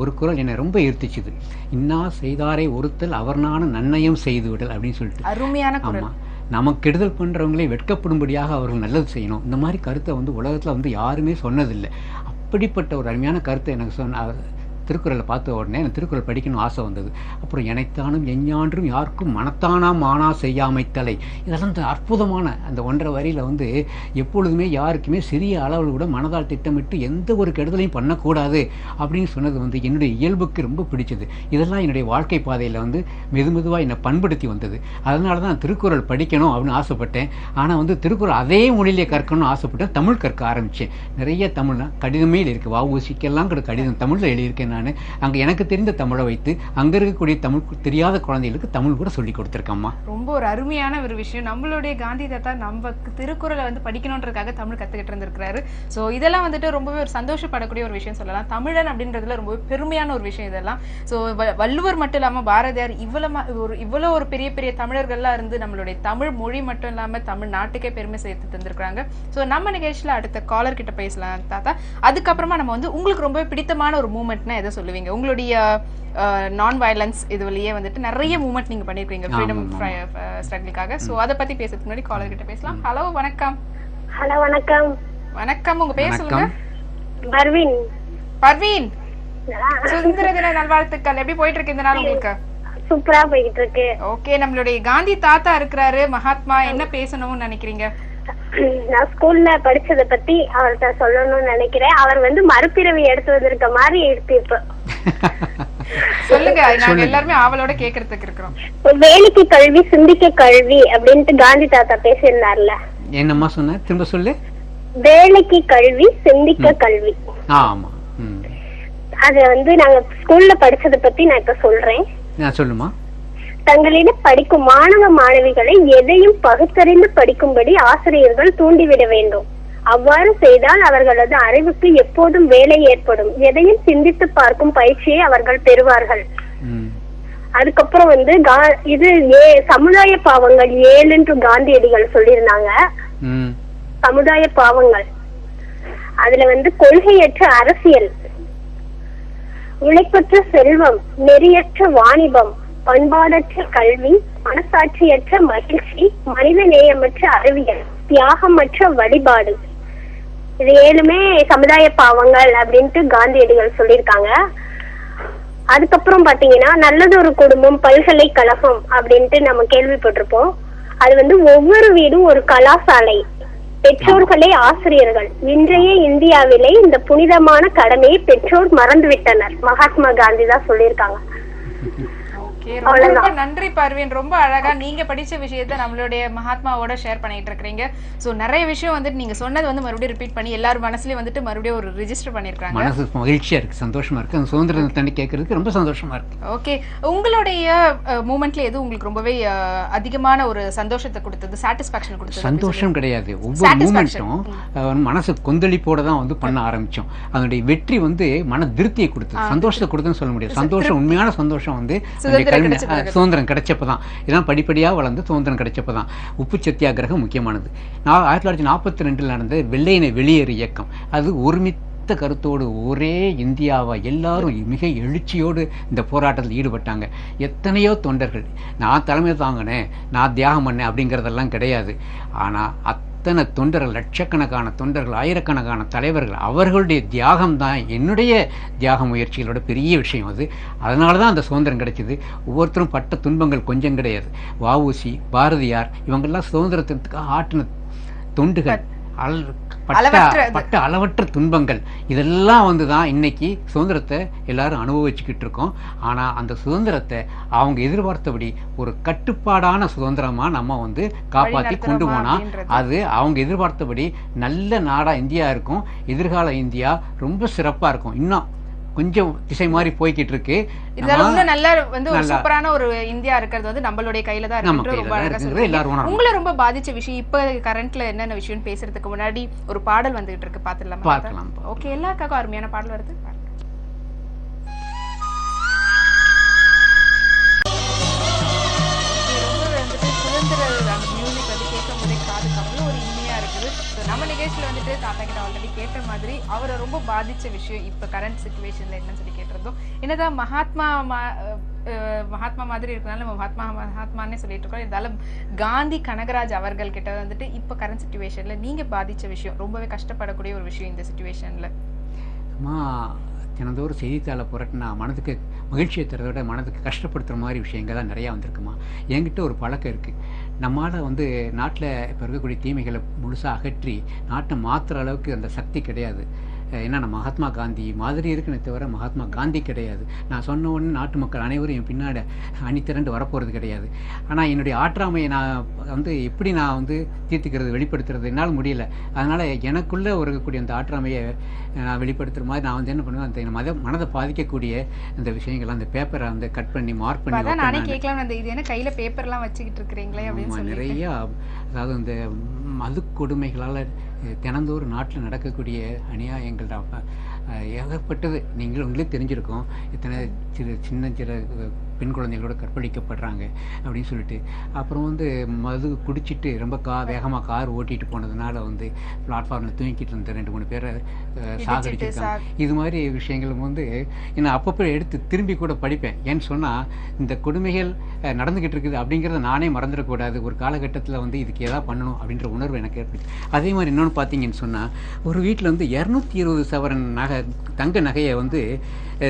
[SPEAKER 2] ஒரு குறள் என்னை ரொம்ப ஈர்த்திச்சுது. இன்னா செய்தாரை ஒருத்தல் அவர்னான நன்னயம் செய்து விடல் அப்படின்னு சொல்லிட்டு
[SPEAKER 3] அருமையான குறள்.
[SPEAKER 2] ஆமாம், நமக்கு கெடுதல் பண்ணுறவங்களே வெட்கப்படும்படியாக அவர்கள் நல்லது செய்யணும். இந்த மாதிரி கருத்தை வந்து உலகத்தில் வந்து யாருமே சொன்னதில்லை. அப்படிப்பட்ட ஒரு அருமையான கருத்தை எனக்கு திருக்குறளை பார்த்த உடனே எனக்கு திருக்குறள் படிக்கணும் ஆசை வந்தது. அப்புறம் எனைத்தானும் எஞ்ஞான்றும் யாருக்கும் மனத்தானாம் மானா செய்யாமைத்தலை, இதெல்லாம் இந்த அற்புதமான அந்த 1.5 வரியில் வந்து எப்பொழுதுமே யாருக்குமே சிறிய அளவில் கூட மனதால் திட்டமிட்டு எந்த ஒரு கெடுதலையும் பண்ணக்கூடாது அப்படின்னு சொன்னது வந்து என்னுடைய இயல்புக்கு ரொம்ப பிடிச்சது. இதெல்லாம் என்னுடைய வாழ்க்கை பாதையில் வந்து மெதுமெதுவாக என்னை பண்படுத்தி வந்தது. அதனால தான் திருக்குறள் படிக்கணும் அப்படின்னு ஆசைப்பட்டேன். ஆனால் வந்து திருக்குறள் அதே மொழியிலே கற்கணும்னு ஆசைப்பட்டேன். தமிழ் கற்க ஆரம்பித்தேன். நிறைய தமிழ்னா கடிதமே இருக்குது. வஉசிக்கெல்லாம் கடிதம் தமிழில் எழுதியிருக்கேன். நான் அங்கே எனக்கு தெரிந்த தமிழை வைத்து அங்கே இருக்கக்கூடிய தமிழ் தெரியாத குழந்தைகளுக்கு தமிழ் கூட சொல்லி கொடுத்துருக்கேம்மா.
[SPEAKER 3] ரொம்ப ஒரு அருமையான ஒரு விஷயம். நம்மளுடைய காந்தி தாத்தா நமக்கு திருக்குறளை வந்து படிக்கணுன்றதுக்காக தமிழ் கற்றுக்கிட்டு இருந்திருக்கிறாரு. ஸோ இதெல்லாம் வந்துட்டு ரொம்பவே ஒரு சந்தோஷப்படக்கூடிய ஒரு விஷயம் சொல்லலாம். தமிழன் அப்படின்றதுல ரொம்பவே பெருமையான ஒரு விஷயம் இதெல்லாம். ஸோ வள்ளுவர் மட்டும் இல்லாமல் பாரதியார் இவ்வளோ ஒரு பெரிய பெரிய தமிழர்கள்லாம் இருந்து நம்மளுடைய தமிழ் மொழி மட்டும் இல்லாமல் தமிழ் நாட்டுக்கே பெருமை சேர்த்து தந்திருக்கிறாங்க. ஸோ நம்ம நிகழ்ச்சியில் அடுத்த காலர் கிட்ட பேசலாம் தாத்தா. அதுக்கப்புறமா நம்ம வந்து உங்களுக்கு ரொம்பவே பிடித்தமான ஒரு மூமெண்ட்னா எதை சொல்லுவீங்க? உங்களுடைய நான் வயலன்ஸ் இதுவரையே வந்துட்டு நிறைய மூவ்மெண்ட் நீங்க பண்ணிருக்கீங்க ஃப்ரீடம் ஸ்ட்ரகிளுக்காக. சோ அத பத்தி பேசுறதுக்கு முன்னாடி காலர் கிட்ட பேசலாம். ஹலோ வணக்கம்.
[SPEAKER 5] ஹலோ வணக்கம்.
[SPEAKER 3] வணக்கம், உங்க பேர் சொல்லுங்க.
[SPEAKER 5] பர்வீன்.
[SPEAKER 3] பர்வீன், சுதந்திர தின நல்வாழ்த்துக்கள். எப்படி போயிட்டு இருக்கு இந்த நாள் உங்களுக்கு?
[SPEAKER 5] சூப்பரா போயிட்டு இருக்கு.
[SPEAKER 3] ஓகே, நம்மளுடைய காந்தி தாத்தா இருக்கிறாரு, மகாத்மா, என்ன பேசணும்னு நினைக்கிறீங்க?
[SPEAKER 5] நான் ஸ்கூல்ல படிச்சத பத்தி அவர்கிட்ட சொல்லணும்னு நினைக்கிறேன். அவர் வந்து மறுபிறவி எடுத்து வந்திருக்க மாதிரி எடுத்து
[SPEAKER 3] சொல்லுங்க, நாங்க எல்லாருமே ஆவலோட கேக்குறதுக்கு இருக்கிறோம்.
[SPEAKER 5] வேலைக்கு கல்வி சிந்திக்க கல்வி அப்படின்ட்டு காந்தி தாத்தா பேசியிருந்தார்ல.
[SPEAKER 2] என்னம்மா சொன்ன? திரும்ப சொல்லு.
[SPEAKER 5] வேலைக்கு கல்வி சிந்திக்க கல்வி.
[SPEAKER 2] ஆமா,
[SPEAKER 5] அது வந்து நாங்க ஸ்கூல்ல படிச்சத பத்தி நான் இப்ப சொல்றேன்.
[SPEAKER 2] சொல்லுமா.
[SPEAKER 5] தங்களிடம் படிக்கும் மாணவ மாணவிகளை எதையும் பகுத்தறிந்து படிக்கும்படி ஆசிரியர்கள் தூண்டிவிட வேண்டும். அவ்வாறு செய்தால் அவர்களது அறிவுக்கு எப்போதும் வேலை ஏற்படும். எதையும் சிந்தித்து பார்க்கும் பயிற்சியை அவர்கள் பெறுவார்கள்.
[SPEAKER 6] அதுக்கப்புறம் வந்து இது சமுதாய பாவங்கள் 7 காந்தியடிகள் சொல்லியிருந்தாங்க. சமுதாய பாவங்கள் அதுல வந்து கொள்கையற்ற அரசியல், உழைப்பற்ற செல்வம், நெறியற்ற வாணிபம், பண்பாடற்ற கல்வி, மனசாட்சியற்ற மகிழ்ச்சி, மனித நேயமற்ற அறிவியல், தியாகமற்ற வழிபாடு. இது 7மே சமுதாய பாவங்கள் அப்படின்ட்டு காந்தியடிகள் சொல்லியிருக்காங்க. அதுக்கப்புறம் பாத்தீங்கன்னா நல்லது ஒரு குடும்பம் பல்கலைக்கழகம் அப்படின்ட்டு நம்ம கேள்விப்பட்டிருப்போம். அது வந்து ஒவ்வொரு வீடும் ஒரு கலாசாலை, பெற்றோர்களே ஆசிரியர்கள். இன்றைய இந்தியாவிலே இந்த புனிதமான கடமையை பெற்றோர் மறந்துவிட்டனர். மகாத்மா காந்தி தான் சொல்லியிருக்காங்க.
[SPEAKER 3] ரொம்ப நன்றி பர்வீன், ரொம்ப அழகா நீங்க படிச்ச விஷயத்த நம்மளுடைய மகாத்மாவோட ஷேர் பண்ணிட்டு இருக்கீங்க. சோ நிறைய விஷயம் வந்துட்டு நீங்க சொன்னது வந்து மறுபடியும் ரிப்பீட் பண்ணி எல்லாரும் மனசுலயும் வந்துட்டு மறுபடியும் ஒரு ரெஜிஸ்டர் பண்ணிருக்காங்க.
[SPEAKER 2] மனசு மகிழ்ச்சியா இருக்கு, சந்தோஷமா இருக்கு. அந்த சுதந்திர தினத்தை கேட்கறதுக்கு ரொம்ப சந்தோஷமா இருக்கு.
[SPEAKER 3] ஓகே, உங்களுடைய மூமெண்ட்ல எது உங்களுக்கு ரொம்பவே அதிகமான ஒரு சந்தோஷத்தை கொடுத்தது, சாட்டிஸ்பாக்சன் கொடுத்தது?
[SPEAKER 2] சந்தோஷம் கிடையாது, ஒவ்வொரு மூமெண்ட்டும் மனசு கொந்தளிப்போட தான் வந்து பண்ண ஆரம்பிச்சோம். அதனுடைய வெற்றி வந்து மன திருப்தியை கொடுத்தது, சந்தோஷத்தை கொடுத்ததுன்னு சொல்ல முடியாது. சந்தோஷம், உண்மையான சந்தோஷம் வந்து சுதந்திரம் கிடைச்சப்பதான். இதெல்லாம் படிப்படியா வளர்ந்து சுதந்திரம் கிடைச்சப்பதான். உப்பு சத்தியாகிரகம் முக்கியமானது. 1942 நடந்த வெள்ளையனை வெளியேறு இயக்கம், அது ஒருமித்த கருத்தோடு ஒரே இந்தியாவா எல்லாரும் மிக எழுச்சியோடு இந்த போராட்டத்தில் ஈடுபட்டாங்க. எத்தனையோ தொண்டர்கள், நான் தலைமை தாங்கினேன், நான் தியாகம் பண்ணேன் அப்படிங்கிறதெல்லாம் கிடையாது. ஆனா அத்தனை தொண்டர்கள், லட்சக்கணக்கான தொண்டர்கள், ஆயிரக்கணக்கான தலைவர்கள், அவர்களுடைய தியாகம் தான் என்னுடைய தியாக முயற்சிகளோட பெரிய விஷயம். அது அதனால தான் அந்த சுதந்திரம் கிடைச்சிது. ஒவ்வொருத்தரும் பட்ட துன்பங்கள் கொஞ்சம் கிடையாது. வஉசி, பாரதியார் இவங்கெல்லாம் சுதந்திரத்திற்காக ஆற்றின தொண்டுகள், பட்ட அளவற்ற துன்பங்கள், இதெல்லாம் வந்து தான் இன்னைக்கு சுதந்திரத்தை எல்லாரும் அனுபவிச்சுக்கிட்டு இருக்கோம். ஆனா அந்த சுதந்திரத்தை அவங்க எதிர்பார்த்தபடி ஒரு கட்டுப்பாடான சுதந்திரமா நம்ம வந்து காப்பாற்றி கொண்டு போனா அது அவங்க எதிர்பார்த்தபடி நல்ல நாடா இந்தியா இருக்கும். எதிர்கால இந்தியா ரொம்ப சிறப்பா இருக்கும். இன்னும் கொஞ்சம் திசை மாதிரி போய்கிட்டு இருக்கு.
[SPEAKER 3] நல்ல வந்து ஒரு சூப்பரான ஒரு இந்தியா இருக்கிறது வந்து நம்மளுடைய கையில தான் இருக்கு. உங்களை ரொம்ப பாதிச்ச விஷயம் இப்ப கரண்ட்ல என்னென்ன விஷயம் பேசுறதுக்கு முன்னாடி ஒரு பாடல் வந்துகிட்டு இருக்கு, பாத்துடலாம். ஓகே, எல்லாருக்காகவும் அருமையான பாடல் வருது. நம்ம நிகழ்ச்சியில வந்துட்டு தாத்தா கிட்ட ஆல்ரெடி கேட்ட மாதிரி அவரை ரொம்ப பாதிச்ச விஷயம் இப்ப கரண்ட் சிச்சுவேஷன்ல என்னன்னு சொல்லி கேட்டிருந்தோம். என்னதான் மகாத்மா மாதிரி இருக்கனால நம்ம மகாத்மானே சொல்லிட்டு இருக்கோம். இருந்தாலும் காந்தி கனகராஜ் அவர்கள் கிட்ட வந்துட்டு இப்ப கரண்ட் சிச்சுவேஷன்ல நீங்க பாதிச்ச விஷயம், ரொம்பவே கஷ்டப்படக்கூடிய ஒரு விஷயம் இந்த சிச்சுவேஷன்ல.
[SPEAKER 2] தினந்தோறும் செய்தித்தாளை புரட்டினா மனதுக்கு மகிழ்ச்சியை தரதை விட மனதுக்கு கஷ்டப்படுத்துகிற மாதிரி விஷயங்கள் தான் நிறையா வந்திருக்குமா. என்கிட்ட ஒரு பழக்கம் இருக்குது. நம்மளால் வந்து நாட்டில் இப்போ இருக்கக்கூடிய தீமைகளை முழுசாக அகற்றி நாட்டை மாற்றுற அளவுக்கு அந்த சக்தி கிடையாது. ஏன்னா நான் மகாத்மா காந்தி மாதிரி இருக்குன்னு தவிர மகாத்மா காந்தி கிடையாது. நான் சொன்ன உடனே நாட்டு மக்கள் அனைவரும் என் பின்னாடி அணித்திரண்டு வரப்போகிறது கிடையாது. ஆனால் என்னுடைய ஆற்றாமையை நான் வந்து எப்படி நான் வந்து தீர்த்துக்கிறது, வெளிப்படுத்துறது என்னால் முடியல. அதனால் எனக்குள்ளே இருக்கக்கூடிய அந்த ஆற்றாமையை நான் வெளிப்படுத்துகிற மாதிரி நான் வந்து என்ன பண்ணுவேன், அந்த மனதை பாதிக்கக்கூடிய அந்த விஷயங்கள்லாம் அந்த பேப்பரை வந்து கட் பண்ணி மார்க் பண்ணி
[SPEAKER 3] நானே கேட்கலாம். அந்த இது என்ன கையில் பேப்பர்லாம் வச்சுக்கிட்டு இருக்கிறீங்களே அப்படின்னு
[SPEAKER 2] நிறையா, அதாவது இந்த மது கொடுமைகளால் தினந்தோறும் நாட்டில் நடக்கக்கூடிய அநியாயங்கள் ஏகப்பட்டது உங்களே தெரிஞ்சிருக்கும். இத்தனை சின்ன பெண் குழந்தைகளோட கற்பழிக்கப்படுறாங்க அப்படின்னு சொல்லிட்டு. அப்புறம் வந்து மது குடிச்சிட்டு ரொம்ப வேகமாக கார் ஓட்டிகிட்டு போனதுனால வந்து பிளாட்ஃபார்மில் தூங்கிட்டு இருந்த 2-3 பேரை சாகடிச்சிருக்காங்க. இது மாதிரி விஷயங்களும் வந்து நான் அப்பப்போ எடுத்து திரும்பி கூட படிப்பேன். ஏன்னு சொன்னால் இந்த கொடுமைகள் நடந்துக்கிட்டு இருக்குது அப்படிங்கிறத நானே மறந்துடக்கூடாது. ஒரு காலகட்டத்தில் வந்து இதுக்கு எதாவது பண்ணணும் அப்படின்ற உணர்வு எனக்கு ஏற்படுது. அதே மாதிரி இன்னொன்று பார்த்தீங்கன்னு சொன்னால், ஒரு வீட்டில் வந்து 220 சவரன் தங்க நகையை வந்து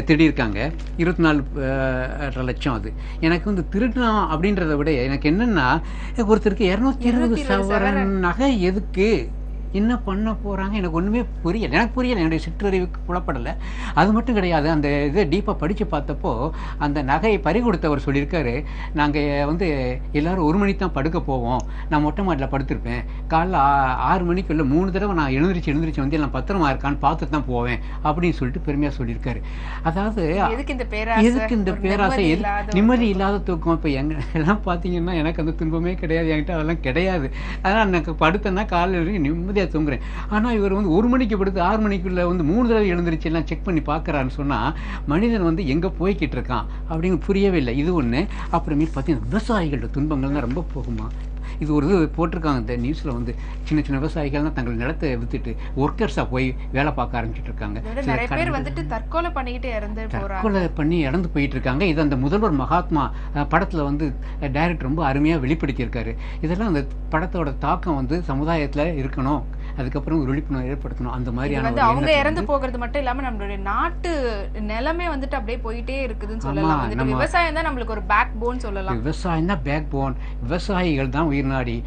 [SPEAKER 2] திருடியிருக்காங்க. 24 லட்சம். அது எனக்கு வந்து திருடலாம் அப்படின்றத விட எனக்கு என்னென்னா, ஒருத்தருக்கு 220 சவரன் நகை எதுக்கு, என்ன பண்ண போகிறாங்க, எனக்கு ஒன்றுமே புரியலை. எனக்கு புரியலை, என்னுடைய சிற்றறிவுக்கு புலப்படலை. அது மட்டும் கிடையாது, அந்த இதை டீப்பாக படித்து பார்த்தப்போ அந்த நகையை பறி கொடுத்தவர் சொல்லியிருக்காரு, நாங்கள் வந்து எல்லோரும் 1 மணிக்கு தான் படுக்க போவோம், நான் மொட்டை மாட்டில் படுத்திருப்பேன், காலைல 6 மணிக்குள்ள 3 தடவை நான் எழுந்திரிச்சு வந்து நான் பத்திரமா இருக்கான்னு பார்த்துட்டு தான் போவேன் அப்படின்னு சொல்லிட்டு பெருமையாக சொல்லியிருக்காரு. அதாவது எதுக்கு இந்த பேராசை, நிம்மதி இல்லாத தூக்கம். இப்போ எல்லாம் பார்த்தீங்கன்னா எனக்கு அந்த துன்பமே கிடையாது, என்கிட்ட அதெல்லாம் கிடையாது. அதனால் எனக்கு படுத்தேன்னா காலையில் நிம்மதியாக நிம்மதியாக தூங்குறேன். ஆனால் இவர் வந்து 1 மணிக்கு படுத்து 6 மணிக்குள்ளே வந்து 3 தடவை எழுந்திரிச்சு எல்லாம் செக் பண்ணி பார்க்குறான்னு சொன்னால் மனிதன் வந்து எங்கே போய்கிட்டு இருக்கான் அப்படின்னு புரியவே இல்லை. இது ஒன்று. அப்புறமேட்டு பார்த்தீங்கன்னா விவசாயிகளோட துன்பங்கள் தான் ரொம்ப போகுமா. இது ஒரு இது போட்டிருக்காங்க இந்த நியூஸில் வந்து சின்ன சின்ன விவசாயிகள் தான் தங்கள் நிலத்தை வித்துட்டு ஒர்க்கர்ஸாக போய் வேலை பார்க்க ஆரம்பிச்சுட்டு இருக்காங்க.
[SPEAKER 3] நிறைய பேர் வந்துட்டு தற்கொலை பண்ணிக்கிட்டு
[SPEAKER 2] தற்கொலை பண்ணி இறந்து போயிட்டு இருக்காங்க. இது அந்த முதல்வர் மகாத்மா படத்தில் வந்து டைரக்டர் ரொம்ப அருமையாக வெளிப்படுத்தியிருக்காரு. இதெல்லாம் அந்த படத்தோட தாக்கம் வந்து சமுதாயத்தில் இருக்கணும், அதுக்கப்புறம் ஒரு விழிப்புணர்வு ஏற்படுத்தணும். அந்த மாதிரியான
[SPEAKER 3] அவங்க இறந்து போகிறது மட்டும் இல்லாம நம்மளுடைய நாட்டு நிலைமை வந்துட்டு அப்படியே போயிட்டே இருக்குதுன்னு சொல்லலாம். விவசாயம் தான் நம்மளுக்கு ஒரு பேக் போன் சொல்லலாம்.
[SPEAKER 2] விவசாயம் தான் பேக் போன். விவசாயிகள் தான் உயிர்நாடி.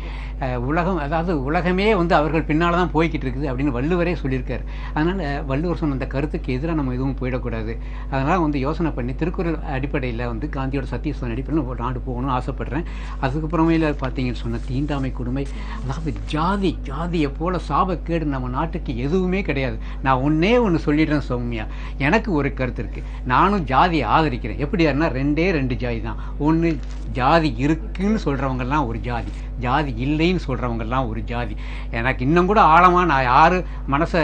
[SPEAKER 2] உலகம், அதாவது உலகமே வந்து அவர்கள் பின்னால் தான் போய்கிட்டு இருக்குது அப்படின்னு வள்ளுவரே சொல்லியிருக்காரு. அதனால் வள்ளுவர் சொன்ன அந்த கருத்துக்கு எதிராக நம்ம எதுவும் போயிடக்கூடாது. அதனால் வந்து யோசனை பண்ணி திருக்குறள் அடிப்படையில் வந்து காந்தியோட சத்தியசோதனை அடிப்படையில் ஒரு நாடு போகணும்னு ஆசைப்பட்றேன். அதுக்கப்புறமேல பார்த்தீங்கன்னு சொன்ன தீண்டாமை கொடுமை, அதாவது ஜாதியை போல சாபக்கேடு நம்ம நாட்டுக்கு எதுவுமே கிடையாது. நான் ஒன்று சொல்லிடுறேன் சௌமியா, எனக்கு ஒரு கருத்து இருக்குது. நானும் ஜாதியை ஆதரிக்கிறேன். எப்படியாருன்னா 2 ஜாதி தான். ஒன்று ஜாதி இருக்குன்னு சொல்கிறவங்கெல்லாம் ஒரு ஜாதி, ஜாதி இல்லைன்னு சொல்கிறவங்கெல்லாம் ஒரு ஜாதி. எனக்கு இன்னும் கூட ஆழமாக நான் யார் மனசை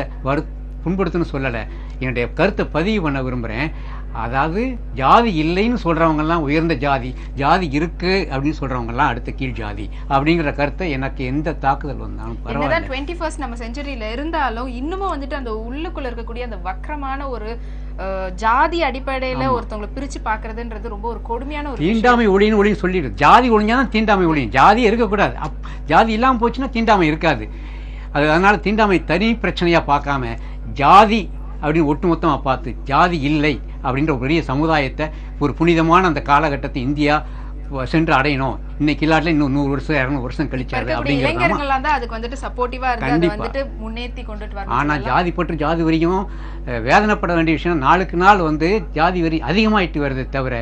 [SPEAKER 2] புண்படுத்துன்னு சொல்லலை, என்னுடைய கருத்தை பதிவு பண்ண விரும்புகிறேன். அதாவது ஜாதி இல்லைன்னு சொல்கிறவங்கெல்லாம் உயர்ந்த ஜாதி, ஜாதி இருக்குது அப்படின்னு சொல்கிறவங்கெல்லாம் அடுத்த கீழ் ஜாதி அப்படிங்கிற கருத்தை எனக்கு எந்த தாக்குதல் வந்தாலும் பரவாயில்ல.
[SPEAKER 3] 21st நம்ம செஞ்சுரியில இருந்தாலும் இன்னமும் வந்துட்டு அந்த உள்ளுக்குள்ள இருக்கக்கூடிய அந்த வக்கரமான ஒரு ஜாதி அடிப்படையில ஒருத்தவங்களை பிரிச்சு பாக்குறதுன்றது ரொம்ப ஒரு கொடுமையான ஒரு
[SPEAKER 2] தீண்டாமை ஒளின்னு சொல்லிடு. ஜாதி ஒழிஞ்சாதான் தீண்டாமை ஒழியும். ஜாதி இருக்கக்கூடாது. ஜாதி இல்லாமல் போச்சுன்னா தீண்டாமை இருக்காது. அதனால தீண்டாமை தனி பிரச்சனையாக பார்க்காம ஜாதி அப்படின்னு ஒட்டுமொத்தமாக பார்த்து ஜாதி இல்லை அப்படின்ற ஒரு பெரிய சமுதாயத்தை, ஒரு புனிதமான அந்த காலகட்டத்தை இந்தியா சென்று அடையணும். இன்னைக்கு இல்லாட்டில் இன்னும் 100 வருஷம் 200 வருஷம் கழிச்சாரு அப்படிங்கிறது. ஆனால் ஜாதி பற்றி ஜாதி வரையும் வேதனைப்பட வேண்டிய விஷயம். நாளுக்கு நாள் வந்து ஜாதி வரி அதிகமாயிட்டு வருது தவிர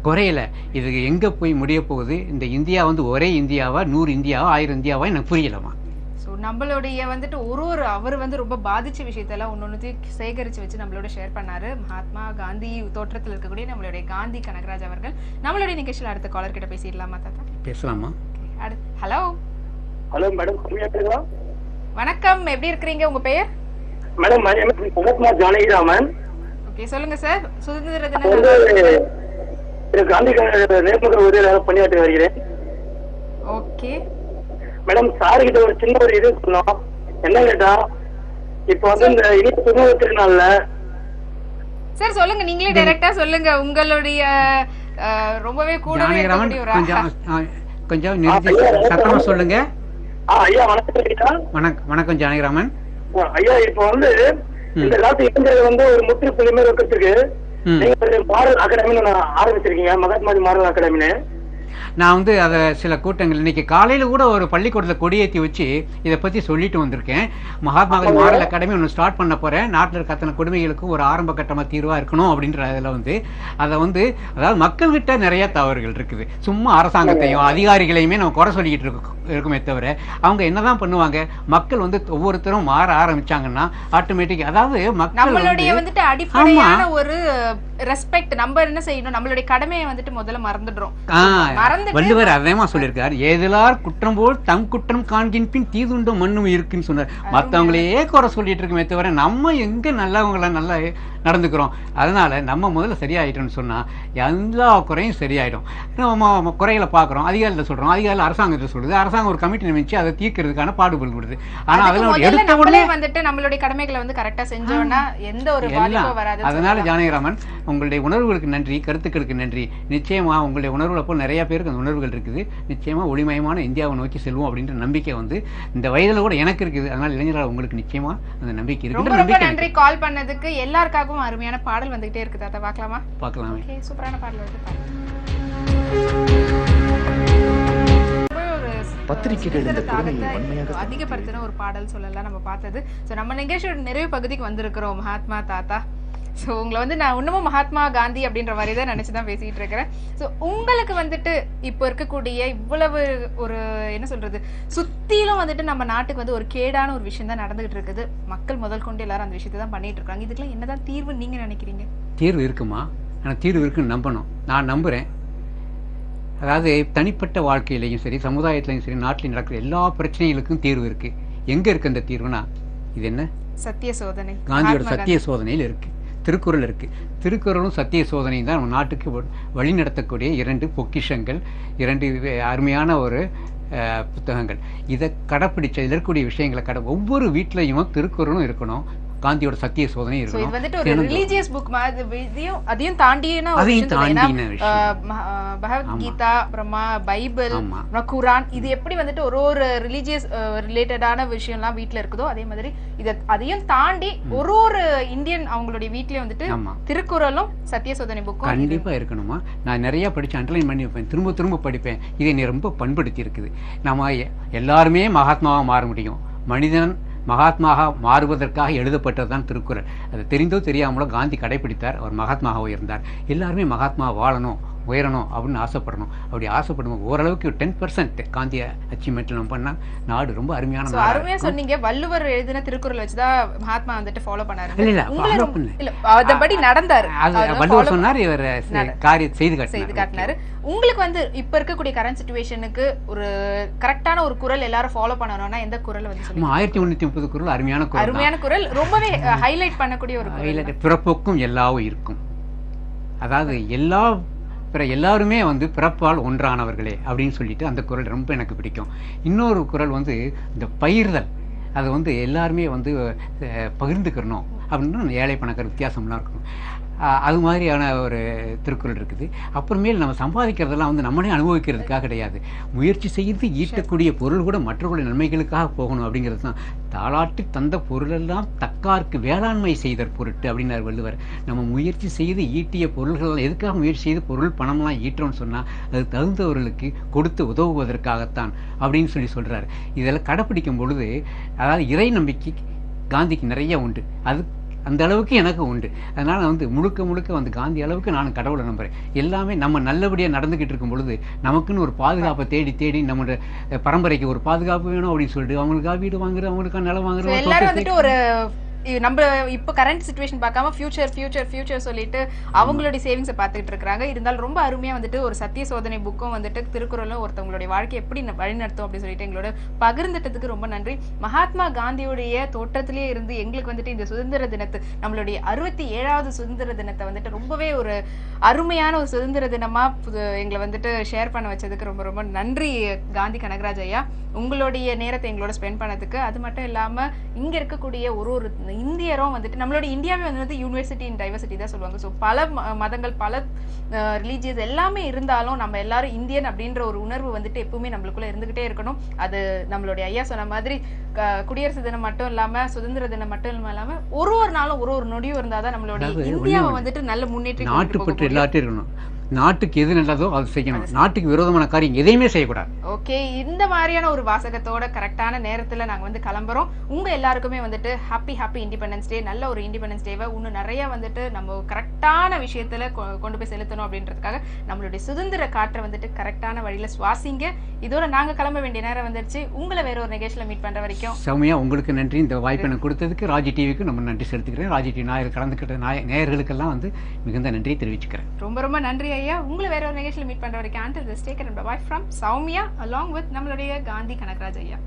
[SPEAKER 2] குறையல. இது எங்கே போய் முடிய போகுது? இந்த இந்தியா வந்து ஒரே இந்தியாவா, 100 இந்தியாவா, 1000 இந்தியாவா எனக்கு புரியலமா.
[SPEAKER 3] நம்மளுடைய வந்துட்டு அவர் வந்து ரொம்ப பாதிச்ச விஷயத்தெல்லாம் ஒன்னொன்னு சேகரிச்சு வச்சு நம்மளோட ஷேர் பண்ணாரு. மகாத்மா காந்தி தோற்றத்தில் இருக்கக்கூடிய நம்மளுடைய காந்தி கனகராஜ் அவர்கள். நம்மளுடைய நிகழ்ச்சியில் அடுத்த காலர் கிட்ட பேசிடலாமா தாத்தா?
[SPEAKER 2] பேசலாமா?
[SPEAKER 3] ஹலோ
[SPEAKER 4] ஹலோ மேடம்,
[SPEAKER 3] வணக்கம். எப்படி இருக்கிறீங்க? உங்க பெயர்?
[SPEAKER 4] மேடம் மகாத்மா ஜானகிராமன்.
[SPEAKER 3] ஓகே, சொல்லுங்க சார். சுதந்திர
[SPEAKER 4] தின காந்தி பணியாற்றி வருகிறேன்.
[SPEAKER 3] ஓகே
[SPEAKER 4] மேடம், சார் கிட்ட ஒரு சின்ன ஒரு இது சொன்னோம். என்ன கேட்டா, இப்ப வந்து இந்த இனிய சுதந்திர திருநாள்ல
[SPEAKER 3] சார் சொல்லுங்க, நீங்களே டைரக்டா சொல்லுங்க. உங்களுடைய ரொம்பவே கூடவே
[SPEAKER 2] கொஞ்சம் நிறுத்தி சத்தமா சொல்லுங்க.
[SPEAKER 4] ஐயா வணக்கம்.
[SPEAKER 2] வணக்கம் ஜானகிராமன்
[SPEAKER 4] ஐயா. இப்ப வந்து இந்த காலத்து இளைஞர்கள் வந்து ஒரு முற்றுப்புள்ளி மாதிரி வைக்கிறதுக்கு நீங்க மாரல் அகாடமின்னு ஆரம்பிச்சிருக்கீங்க, மகாத்மாஜி மாரல் அகாடமின்னு.
[SPEAKER 2] நான் வந்து அதை சில கூட்டங்கள் இன்னைக்கு காலையில் கூட ஒரு பள்ளிக்கூடத்தில் கொடியேற்றி வச்சு இதை பற்றி சொல்லிட்டு வந்திருக்கேன். மகாத்மா காந்தி மாரல் அகாடமி ஒன்று ஸ்டார்ட் பண்ண போகிறேன். நாட்டில் இருக்க அத்தனை கொடுமைகளுக்கும் ஒரு ஆரம்ப கட்டமாக தீர்வாக இருக்கணும் அப்படின்ற அதில் வந்து அதை வந்து, அதாவது மக்கள்கிட்ட நிறைய தவறுகள் இருக்குது. சும்மா அரசாங்கத்தையும் அதிகாரிகளையுமே நம்ம குறை சொல்லிக்கிட்டு இருக்குமே தவிர அவங்க என்னதான் பண்ணுவாங்க? மக்கள் வந்து ஒவ்வொருத்தரும் மாற ஆரம்பிச்சாங்கன்னா ஆட்டோமேட்டிக், அதாவது
[SPEAKER 3] நம்மளுடைய வந்துட்டு அடிப்படையான ஒரு ரெஸ்பெக்ட், நம்ம என்ன செய்யணும், நம்மளுடைய கடமையை வந்துட்டு முதல்ல மறந்துடுறோம்.
[SPEAKER 2] வள்ளுவர் அதேமா சொல்லியிருக்காரு, ஏதிலார் குற்றம் போல் தம் குற்றம் காண்கின் பின் தீதுண்டோ மண்ணும் இருக்குன்னு சொன்னார். மற்றவங்களையே குறை சொல்லிட்டு இருக்குமே தவிர நம்ம எங்க நல்லவங்கள நல்லா நடந்துக்கிறோம். அதனால நம்ம முதல்ல சரியாயிட்டோம்னு சொன்னா எல்லா குறையும் சரியாயிடும். நம்ம குறைகளை பார்க்குறோம், அதிகாரியில் சொல்றோம், அதிகாரியில் அரசாங்கத்தை சொல்லுது, அரசாங்கம் ஒரு கமிட்டி நியமிச்சு அதை தீர்க்கிறதுக்கான பாடுபடுது. ஆனா அதெல்லாம் எடுத்த உடனே
[SPEAKER 3] வந்துட்டு நம்மளுடைய கடமைகளை வந்து கரெக்டா செஞ்சோம்னா எந்த ஒரு பாதிப்பும் வராது.
[SPEAKER 2] அதனால ஜானகிராமன், உங்களுடைய உணர்வுகளுக்கு நன்றி, கருத்துக்களுக்கு நன்றி. நிச்சயமா உங்களுடைய உணர்வுல போல் நிறைய பேருக்கு அந்த உணர்வுகள் இருக்குது. நிச்சயமா ஒளிமயமான இந்தியாவை நோக்கி செல்வோம் அப்படின்ற நம்பிக்கை வந்து இந்த வயதுல கூட எனக்கு இருக்குது. அதனால இளைஞர்கள் உங்களுக்கு நிச்சயமா அந்த நம்பிக்கை இருக்கு.
[SPEAKER 3] ரொம்ப நன்றி கால் பண்ணதுக்கு. எல்லாருக்காகவும் அருமையான பாடல் வந்துகிட்டே இருக்கு தாத்தா, பார்க்கலாமா?
[SPEAKER 2] பார்க்கலாமே.
[SPEAKER 3] ஓகே, சூப்பரான பாடல் வந்து அதிகப்படுத்தின ஒரு பாடல் சொல்லலாம் நம்ம பார்த்தது. ஸோ நம்ம நிகழ்ச்சியோட நிறைவு பகுதிக்கு வந்திருக்கிறோம். மகாத்மா தாத்தா, ஸோ உங்களை வந்து நான் இன்னமும் மகாத்மா காந்தி அப்படின்ற மாதிரி தான் நினச்சி பேசிகிட்டு இருக்கிறேன். ஸோ உங்களுக்கு வந்துட்டு இப்போ இருக்கக்கூடிய இவ்வளவு ஒரு என்ன சொல்கிறது, சுற்றிலும் வந்துட்டு நம்ம நாட்டுக்கு வந்து ஒரு கேடான ஒரு விஷயம் தான் நடந்துகிட்டு இருக்குது. மக்கள் முதல் கொண்டு எல்லாரும் அந்த விஷயத்தை தான் பண்ணிட்டு இருக்காங்க. இதுக்கெல்லாம் என்னதான் தீர்வு நீங்கள் நினைக்கிறீங்க?
[SPEAKER 2] தீர்வு இருக்குமா? ஆனால் தீர்வு இருக்குன்னு நம்பணும். நான் நம்புகிறேன். அதாவது தனிப்பட்ட வாழ்க்கையிலையும் சரி, சமுதாயத்திலையும் சரி, நாட்டில் நடக்கிற எல்லா பிரச்சனைகளுக்கும் தீர்வு இருக்குது. எங்கே இருக்குது அந்த தீர்வுனா இது என்ன?
[SPEAKER 3] சத்திய சோதனை.
[SPEAKER 2] காந்தியோட சத்திய சோதனையில் இருக்குது, திருக்குறள் இருக்குது. திருக்குறளும் சத்திய சோதனையும் தான் நம்ம நாட்டுக்கு வழி நடத்தக்கூடிய 2 பொக்கிஷங்கள், 2 அருமையான ஒரு புத்தகங்கள். இதை கடைப்பிடிச்ச இருக்கக்கூடிய விஷயங்களை ஒவ்வொரு வீட்லையும் திருக்குறளும் இருக்கணும், காந்தியோட சத்திய சோதனை
[SPEAKER 3] இது வந்துட்டு ஒரு ரிலிஜியஸ் புக் மாதிரி, அதையும் தாண்டின ஒரு விஷயம். பகவத்கீதா, அப்புறமா பைபிள், குரான், இது எப்படி வந்துட்டு ஒரு ரிலிஜியஸ் ரிலேட்டடான விஷயம்லாம் வீட்டுல இருக்குதோ அதே மாதிரி அதையும் தாண்டி ஒரு இந்தியன் அவங்களுடைய வீட்லயும் வந்துட்டு திருக்குறளும் சத்திய சோதனை புக்கும்
[SPEAKER 2] கண்டிப்பா இருக்கணுமா. நான் நிறைய படிச்சு அண்டர்லைன் பண்ணி வைப்பேன், திரும்ப திரும்ப படிப்பேன். இதை நீ ரொம்ப பண்படுத்தி இருக்குது. நம்ம எல்லாருமே மகாத்மாவா மாற முடியும். மனிதன் மகாத்மாக மாறுவதற்காக எழுதப்பட்டதுதான் திருக்குறள். அது தெரிந்தோ தெரியாமலோ காந்தி கடைபிடித்தார். அவர் மகாத்மாவாக இருந்தார். எல்லாருமே மகாத்மா வாழணும், உயரணும் அப்படின்னு ஆசைப்படணும். அப்படி ஆசைப்படுவோம். ஓரளவுக்கு 10% காந்திய அச்சீவ்மெண்ட் நம்ம பண்ணால் நாடு ரொம்ப அருமையான.
[SPEAKER 3] அருமையா சொன்னீங்க. வள்ளுவர் எழுதின திருக்குறள் வச்சுதான் மகாத்மா வந்துட்டு ஃபாலோ பண்ணாரு. அதன்படி நடந்தாரு.
[SPEAKER 2] வள்ளுவர் சொன்னார், இவர் காரியம் செய்து காட்டினாரு.
[SPEAKER 3] உங்களுக்கு வந்து இப்ப இருக்கக்கூடிய கரண்ட் சிச்சுவேஷனுக்கு ஒரு கரெக்டான ஒரு குறள் எல்லாரும் ஃபாலோ பண்ணணும்னா எந்த குறள் வந்து சொல்லுங்க?
[SPEAKER 2] 1330 குறள் அருமையான குறள்.
[SPEAKER 3] அருமையான குறள், ரொம்பவே ஹைலைட் பண்ணக்கூடிய ஒரு குறள்.
[SPEAKER 2] பிறப்புக்கும் எல்லாவும் இருக்கும். அதாவது எல்லாருமே வந்து பிறப்பால் ஒன்றானவர்களே அப்படின்னு சொல்லிட்டு அந்த குறள் ரொம்ப எனக்கு பிடிக்கும். இன்னொரு குறள் வந்து இந்த பகிர்தல், அது வந்து எல்லாருமே வந்து பகிர்ந்துக்கிறணும் அப்படின்னு, ஏழை பணக்கார வித்தியாசம்லாம் இருக்கணும். அது மாதிரியான ஒரு திருக்குறள் இருக்குது. அப்புறமேல் நம்ம சம்பாதிக்கிறதெல்லாம் வந்து நம்மளே அனுபவிக்கிறதுக்காக கிடையாது, முயற்சி செய்து ஈட்டக்கூடிய பொருள் கூட மற்றவர்களுடைய நன்மைகளுக்காக போகணும் அப்படிங்கிறது தான். தாளாட்டி தந்த பொருளெல்லாம் தக்கார்க்கு வேளாண்மை செய்தற் பொருட்டு அப்படின்னார் வள்ளுவர். நம்ம முயற்சி செய்து ஈட்டிய பொருள்கள் எதுக்காக முயற்சி செய்து பொருள் பணம்லாம் ஈட்டுறோம்னு சொன்னால் அது தகுந்தவர்களுக்கு கொடுத்து உதவுவதற்காகத்தான் அப்படின்னு சொல்கிறாரு. இதெல்லாம் கடைப்பிடிக்கும் பொழுது, அதாவது இறை நம்பிக்கை காந்திக்கு நிறைய உண்டு. அது அந்த அளவுக்கு எனக்கு உண்டு. அதனால் வந்து முழுக்க வந்து காந்தி அளவுக்கு நான் கடவுளை நம்புகிறேன். எல்லாமே நம்ம நல்லபடியாக நடந்துக்கிட்டு இருக்கும் பொழுது நமக்குன்னு ஒரு பாதுகாப்பை தேடி நம்மளோட பரம்பரைக்கு ஒரு பாதுகாப்பு வேணும் அப்படின்னு சொல்லிட்டு அவங்களுக்காக வீடு வாங்குறது, அவங்களுக்காக நிலம் வாங்குறது,
[SPEAKER 3] எல்லாரும் வந்துட்டு ஒரு நம்ம இப்போ கரண்ட் சிச்சுவேஷன் பார்க்காம ஃபியூச்சர் சொல்லிட்டு அவங்களுடைய சேவிங்ஸை பார்த்துக்கிட்டு இருக்காங்க. இருந்தாலும் ரொம்ப அருமையாக வந்துட்டு ஒரு சத்திய சோதனை புக்கும் வந்துட்டு திருக்குறளும் ஒருத்தவங்களுடைய வாழ்க்கை எப்படி வழிநடத்தும் அப்படின்னு சொல்லிட்டு எங்களோட பகிர்ந்துட்டதுக்கு ரொம்ப நன்றி. மகாத்மா காந்தியுடைய தோற்றத்திலேயே இருந்து எங்களுக்கு வந்துட்டு இந்த சுதந்திர தினத்தை, நம்மளுடைய 67வது சுதந்திர தினத்தை வந்துட்டு ரொம்பவே ஒரு அருமையான ஒரு சுதந்திர தினமா எங்களை வந்துட்டு ஷேர் பண்ண வச்சதுக்கு ரொம்ப ரொம்ப நன்றி காந்தி கனகராஜ் ஐயா. உங்களுடைய நேரத்தை எங்களோட ஸ்பெண்ட் பண்ணதுக்கு. அது மட்டும் இல்லாமல் இங்கே இருக்கக்கூடிய ஒரு இந்தியரும் வந்துட்டு, நம்மளோட இந்தியாவே வந்து யூனிவர்சிட்டி இன் டைவர்சிட்டி தான் சொல்லுவாங்க. ஸோ பல மதங்கள், பல ரிலீஜியஸ் எல்லாமே இருந்தாலும் நம்ம எல்லாரும் இந்தியன் அப்படின்ற ஒரு உணர்வு வந்துட்டு எப்பவுமே நம்மளுக்குள்ள இருந்துகிட்டே இருக்கணும். அது நம்மளுடைய ஐயா சொன்ன மாதிரி குடியரசு தினம் மட்டும் இல்லாம, சுதந்திர தினம் மட்டும் இல்லாம ஒரு நாளும் ஒரு நொடியும் இருந்தாதான் நம்மளுடைய இந்தியாவை வந்துட்டு நல்ல முன்னேற்றம்
[SPEAKER 2] எல்லாத்தையும் இருக்கணும். நாட்டுக்கு எது நல்லதோ அது செய்யணும். நாட்டுக்கு விரோதமான காரியம் எதையுமே செய்யக்கூடாது.
[SPEAKER 3] ஓகே, இந்த மாதிரியான ஒரு வாசகத்தோட கரெக்டான நேரத்துல நாங்க வந்து கிளம்புறோம். உங்க எல்லாருக்குமே வந்துட்டு ஹாப்பி இண்டிபெண்டன்ஸ் டே. நல்ல ஒரு இண்டிபெண்டன்ஸ் டேவை இன்னும் நிறைய வந்துட்டு நம்ம கரெக்டான விஷயத்துல கொண்டு போய் செலுத்தணும் அப்படின்றதுக்காக நம்மளுடைய சுதந்திர காற்றை வந்துட்டு கரெக்டான வழியில சுவாசிங்க. இதோட நாங்க கிளம்ப வேண்டிய நேரம் வந்துருச்சு. உங்களை வேற ஒரு நிகழ்ச்சியில மீட் பண்ற வரைக்கும்
[SPEAKER 2] சௌமியா, உங்களுக்கு நன்றி. இந்த வாய்ப்பு எனக்கு கொடுத்ததுக்கு ராஜி டிவிக்கு நம்ம நன்றி செலுத்துக்கிறேன். ராஜி டிவி கலந்துக்கிட்ட நேயர்களுக்கெல்லாம் வந்து மிகுந்த நன்றியை தெரிவிச்சுக்கிறேன்.
[SPEAKER 3] ரொம்ப நன்றி ஐயா. உங்களை வேற ஒரு நிகழ்ச்சியில மீட் பண்ற வரைக்கும் until this, take care and bye from Soumya along with நம்மளுடைய காந்தி கனகராஜ் ஐயா.